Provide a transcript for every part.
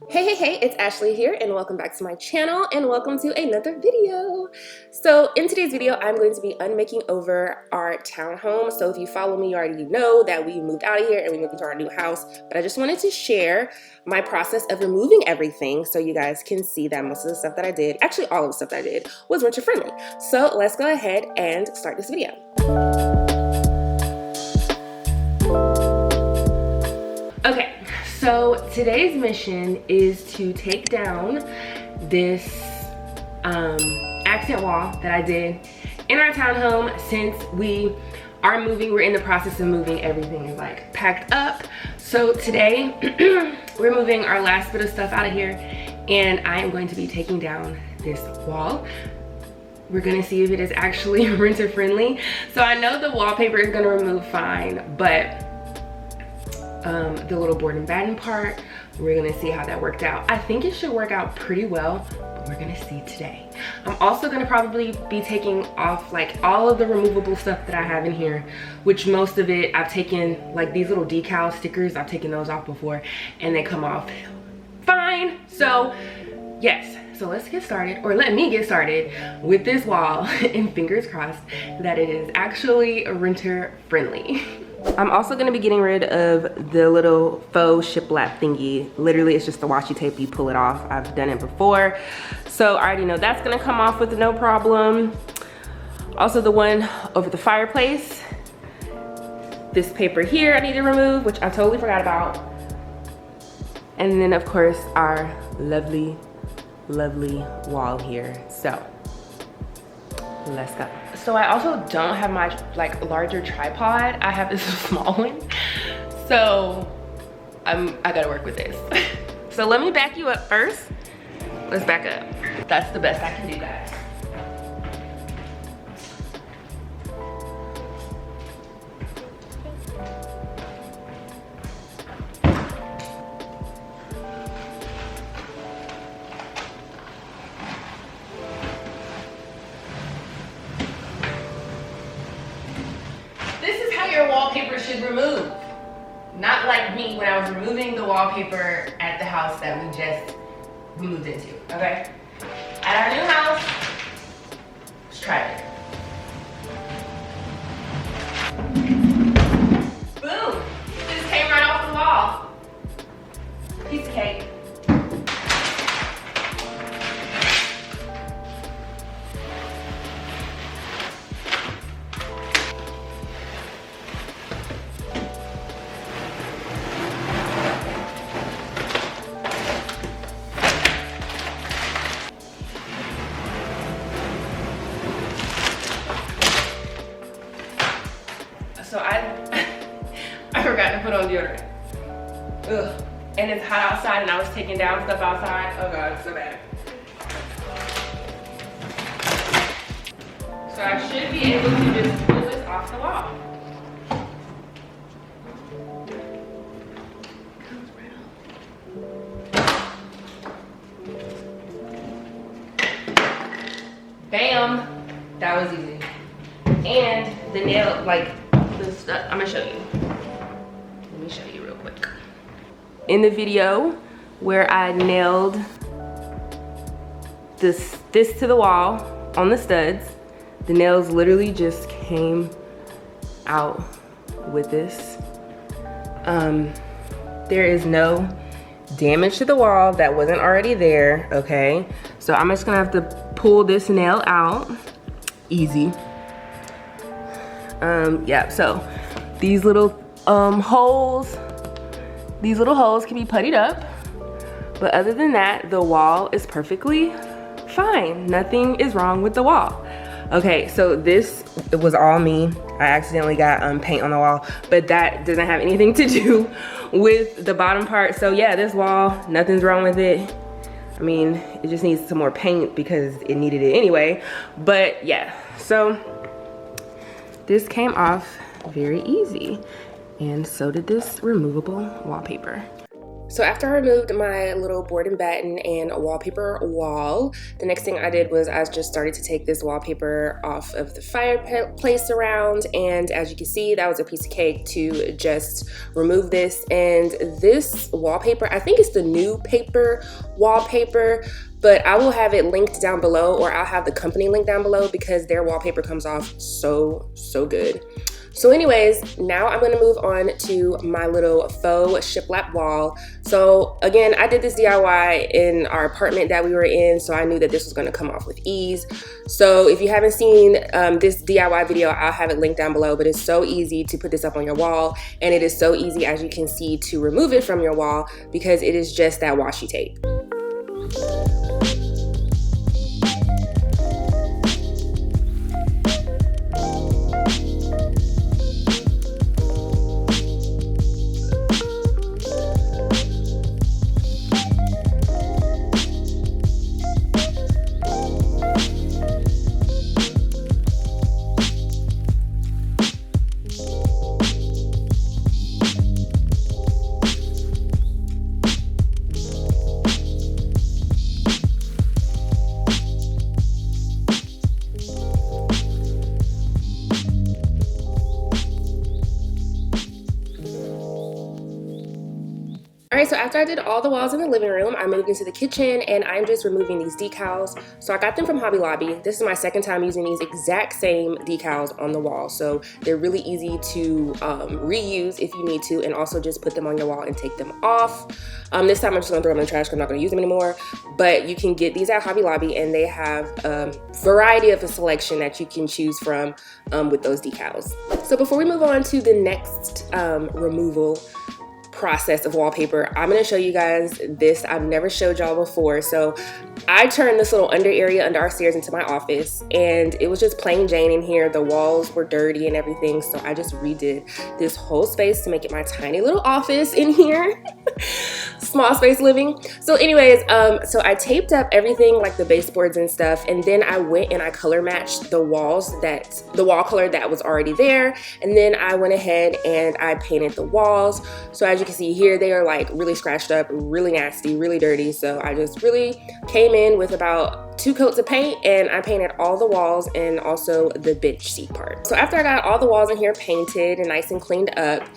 Hey, it's Ashley here and welcome back to my channel and welcome to another video. So in today's video, I'm going to be unmaking over our townhome. So if you follow me, you already know that we moved out of here and we moved into our new house, but I just wanted to share my process of removing everything so you guys can see that most of the stuff that I did, actually all of the stuff that I did, was renter friendly. So let's go ahead and start this video. Okay. So today's mission is to take down this accent wall that I did in our townhome. Since we are moving, we're in the process of moving, everything is like packed up. So today we're moving our last bit of stuff out of here and I am going to be taking down this wall. We're gonna see if it is actually renter friendly. So I know the wallpaper is gonna remove fine, but the little board and batten part, we're gonna see how that worked out. I think it should work out pretty well, but we're gonna see today. I'm also gonna probably be taking off like all of the removable stuff that I have in here, which most of it I've taken, like these little decal stickers, I've taken those off before and they come off fine. So yes, so let's get started, or let me get started with this wall and fingers crossed that it is actually renter friendly. I'm also gonna be getting rid of the little faux shiplap thingy. Literally, it's just the washi tape, you pull it off. I've done it before. So I already know that's gonna come off with no problem. Also the one over the fireplace. This paper here I need to remove, which I totally forgot about. And then of course, our lovely wall here. So let's go. So I also don't have my like larger tripod. I have this small one. So I gotta work with this. So let me back you up first. Let's back up. That's the best I can do, guys. Your wallpaper should remove. Not like me when I was removing the wallpaper at the house that we just moved into, okay? At our new house, let's try it. Boom! It just came right off the wall. Piece of cake. So I forgot to put on deodorant. Ugh. And it's hot outside and I was taking down stuff outside. Oh God, it's so bad. So I should be able to just pull this off the wall. Bam! That was easy. And the nail, like, I'm gonna show you. Let me show you real quick. In the video where I nailed this to the wall on the studs, the nails literally just came out with this. There is no damage to the wall that wasn't already there, okay? So I'm just gonna have to pull this nail out. Easy. Yeah, so these little holes can be puttied up, but other than that, the wall is perfectly fine. Nothing is wrong with the wall. Okay, so this, it was all me. I accidentally got paint on the wall, but that doesn't have anything to do with the bottom part. So yeah, this wall, nothing's wrong with it. I mean, it just needs some more paint because it needed it anyway. But yeah, so this came off very easy, and so did this removable wallpaper. So after I removed my little board and batten and wallpaper wall, the next thing I did was I just started to take this wallpaper off of the fireplace around, and as you can see, that was a piece of cake to just remove this. And this wallpaper, I think it's the new paper wallpaper, but I will have it linked down below, or I'll have the company link down below because their wallpaper comes off so good. So anyways, now I'm gonna move on to my little faux shiplap wall. So again, I did this DIY in our apartment that we were in, so I knew that this was gonna come off with ease. So if you haven't seen this DIY video, I'll have it linked down below, but it's so easy to put this up on your wall, and it is so easy, as you can see, to remove it from your wall because it is just that washi tape. Alright, so after I did all the walls in the living room, I moved into the kitchen and I'm just removing these decals. So I got them from Hobby Lobby. This is my second time using these exact same decals on the wall. So they're really easy to reuse if you need to, and also just put them on your wall and take them off. This time I'm just gonna throw them in the trash because I'm not gonna use them anymore. But you can get these at Hobby Lobby, and they have a variety of a selection that you can choose from with those decals. So before we move on to the next removal process of wallpaper, I'm going to show you guys this. I've never showed y'all before. So I turned this little under area under our stairs into my office, and it was just plain Jane in here. The walls were dirty and everything, so I just redid this whole space to make it my tiny little office in here. Small space living. So anyways, so I taped up everything, like the baseboards and stuff, and then I went and I color matched the walls, the wall color that was already there, and then I went ahead and I painted the walls. So as you can see here, they are like really scratched up, really nasty, really dirty. So I just really came in with about 2 coats of paint, and I painted all the walls and also the bench seat part. So after I got all the walls in here painted and nice and cleaned up,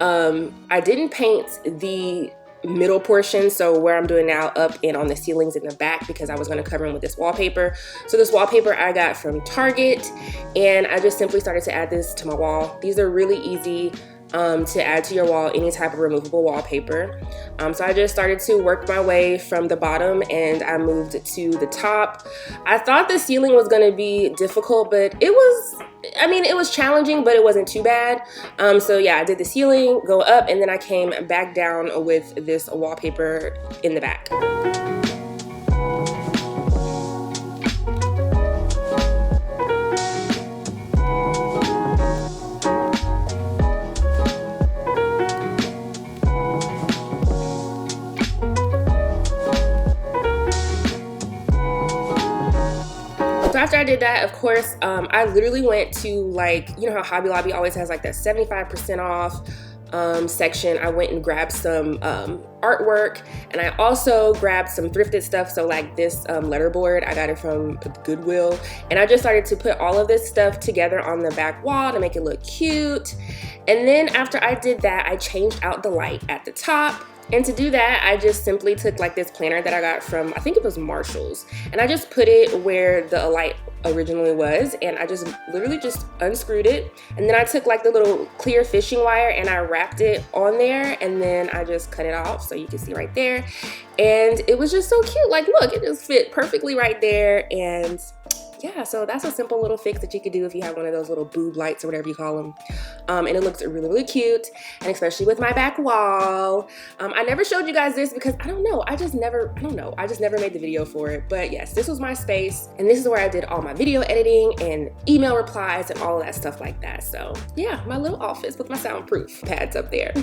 I didn't paint the middle portion, so where I'm doing now, up and on the ceilings in the back, because I was going to cover them with this wallpaper. So this wallpaper I got from Target, and I just simply started to add this to my wall. These are really easy to add to your wall, any type of removable wallpaper. So I just started to work my way from the bottom, and I moved to the top. I thought the ceiling was going to be difficult, but it was, I mean, it was challenging, but it wasn't too bad. So yeah, I did the ceiling, go up, and then I came back down with this wallpaper in the back. So after I did that, of course, I literally went to, like, you know how Hobby Lobby always has like that 75% off section. I went and grabbed some artwork, and I also grabbed some thrifted stuff. So like this letterboard, I got it from Goodwill, and I just started to put all of this stuff together on the back wall to make it look cute. And then after I did that, I changed out the light at the top. And to do that, I just simply took like this planner that I got from, I think it was Marshall's, and I just put it where the light originally was, and I just literally just unscrewed it, and then I took like the little clear fishing wire and I wrapped it on there, and then I just cut it off so you can see right there. And it was just so cute. Like, look, it just fit perfectly right there. And yeah, so that's a simple little fix that you could do if you have one of those little boob lights or whatever you call them. And it looks really cute, and especially with my back wall. I never showed you guys this because I don't know, I just never made the video for it. But yes, this was my space, and this is where I did all my video editing and email replies and all of that stuff like that. So yeah, my little office with my soundproof pads up there.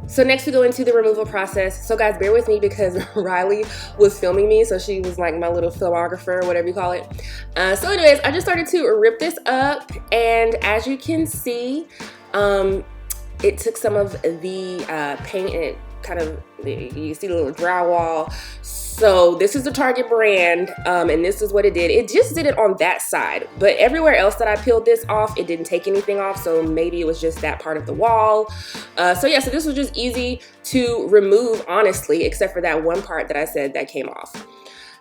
So next we go into the removal process. So guys, bear with me because Riley was filming me, so she was like my little filmographer, whatever you call it. So anyways, I just started to rip this up, and as you can see, it took some of the paint and it kind of, you see the little drywall. So this is the Target brand, and this is what it did. It just did it on that side, but everywhere else that I peeled this off, it didn't take anything off, so maybe it was just that part of the wall. So yeah, so this was just easy to remove, honestly, except for that one part that I said that came off.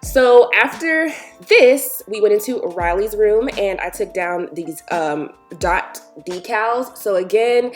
So after this, we went into Riley's room and I took down these dot decals. So again,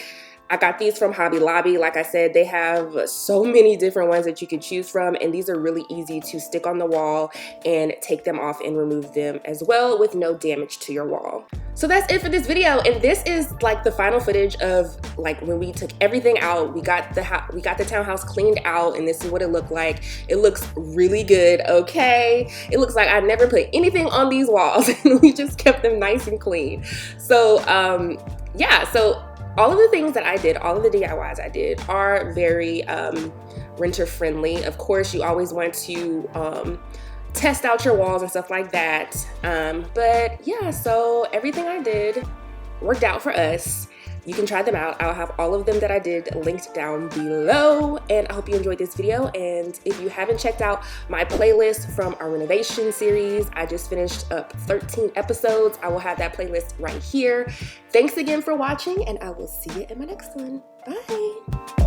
I got these from Hobby Lobby. Like I said, they have so many different ones that you can choose from, and these are really easy to stick on the wall and take them off and remove them as well with no damage to your wall. So that's it for this video, and this is like the final footage of like when we took everything out. We got the townhouse cleaned out, and this is what it looked like. It looks really good, okay? It looks like I never put anything on these walls and we just kept them nice and clean. So yeah, so all of the things that I did, all of the DIYs I did are very renter friendly. Of course, you always want to test out your walls and stuff like that. But yeah, so everything I did worked out for us. You can try them out. I'll have all of them that I did linked down below, and I hope you enjoyed this video. And if you haven't checked out my playlist from our renovation series, I just finished up 13 episodes. I will have that playlist right here. Thanks again for watching, and I will see you in my next one. Bye.